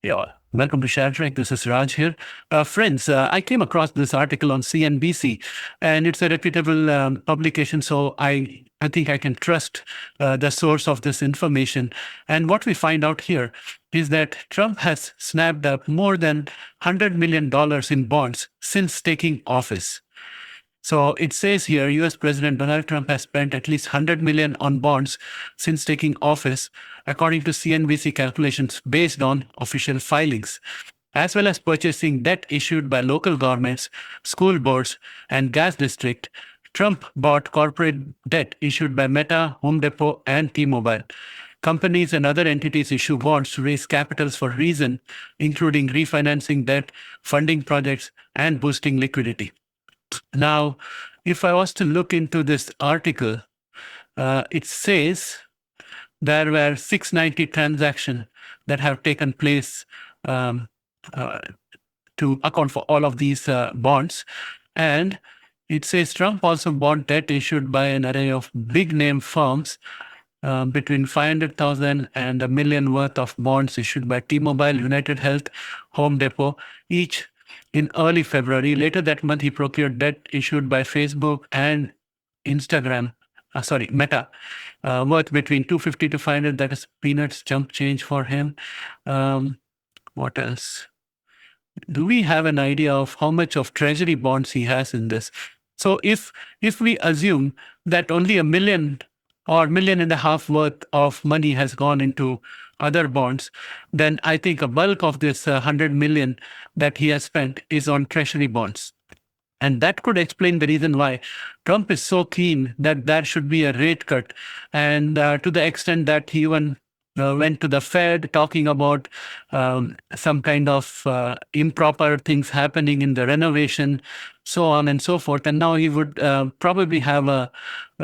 Yeah, welcome to ShareTreck. This is Raj here. Friends, I came across this article on CNBC, and it's a reputable publication, so I think I can trust the source of this information. And what we find out here is that Trump has snapped up more than $100 million in bonds since taking office. So it says here, US President Donald Trump has spent at least 100 million on bonds since taking office, according to CNBC calculations based on official filings, as well as purchasing debt issued by local governments, school boards, and gas district. Trump bought corporate debt issued by Meta, Home Depot, and T-Mobile. Companies and other entities issue bonds to raise capitals for reasons including refinancing debt, funding projects, and boosting liquidity. Now, if I was to look into this article, it says there were 690 transactions that have taken place to account for all of these bonds. And it says Trump also bought debt issued by an array of big name firms, between 500,000 and $1 million worth of bonds issued by T-Mobile, United Health, Home Depot, each in early February. Later that month, he procured debt issued by Facebook and Meta, worth between 250 to 500. That is peanuts, chump change for him. What else? Do we have an idea of how much of treasury bonds he has in this? So if we assume that only $1 million or $1.5 million worth of money has gone into other bonds, then I think a bulk of this 100 million that he has spent is on treasury bonds. And that could explain the reason why Trump is so keen that there should be a rate cut. And to the extent that he even went to the Fed talking about some kind of improper things happening in the renovation, so on and so forth. And now he would probably have a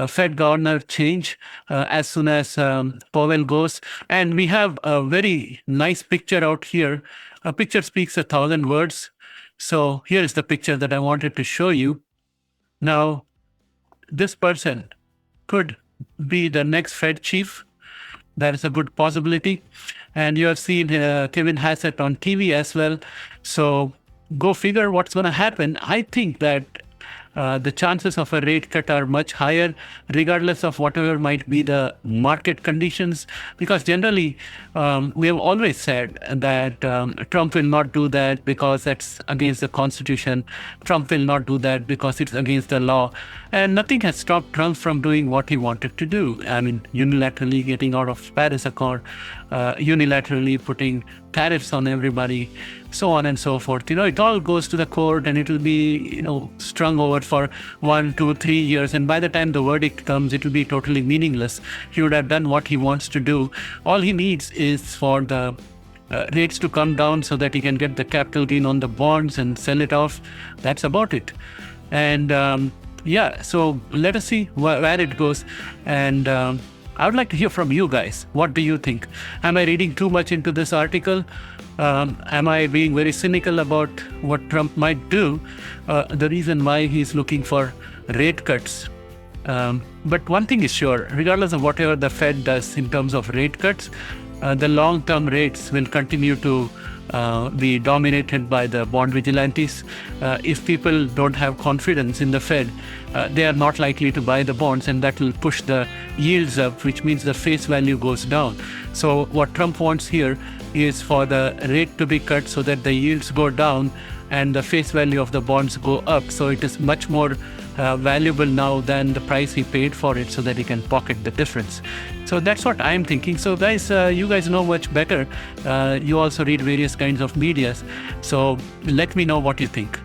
Fed governor change as soon as Powell goes. And we have a very nice picture out here. A picture speaks 1,000 words. So here is the picture that I wanted to show you. Now, this person could be the next Fed chief. That is a good possibility. And you have seen Kevin Hassett on TV as well. So go figure what's going to happen. I think that the chances of a rate cut are much higher, regardless of whatever might be the market conditions. Because generally, we have always said that Trump will not do that because that's against the Constitution. Trump will not do that because it's against the law. And nothing has stopped Trump from doing what he wanted to do. I mean, unilaterally getting out of Paris Accord, unilaterally putting tariffs on everybody, so on and so forth. It all goes to the court and it will be, strung over for 1, 2, 3 years. And by the time the verdict comes, it will be totally meaningless. He would have done what he wants to do. All he needs is for the rates to come down so that he can get the capital gain on the bonds and sell it off. That's about it. And so let us see where it goes. And I would like to hear from you guys. What do you think? Am I reading too much into this article? Am I being very cynical about what Trump might do? The reason why he's looking for rate cuts. But one thing is sure, regardless of whatever the Fed does in terms of rate cuts, the long-term rates will continue to be dominated by the bond vigilantes. If people don't have confidence in the Fed, they are not likely to buy the bonds, and that will push the yields up, which means the face value goes down. So what Trump wants here is for the rate to be cut so that the yields go down and the face value of the bonds go up. So it is much more valuable now than the price he paid for it, so that he can pocket the difference. So that's what I'm thinking. So guys, you guys know much better. You also read various kinds of medias. So let me know what you think.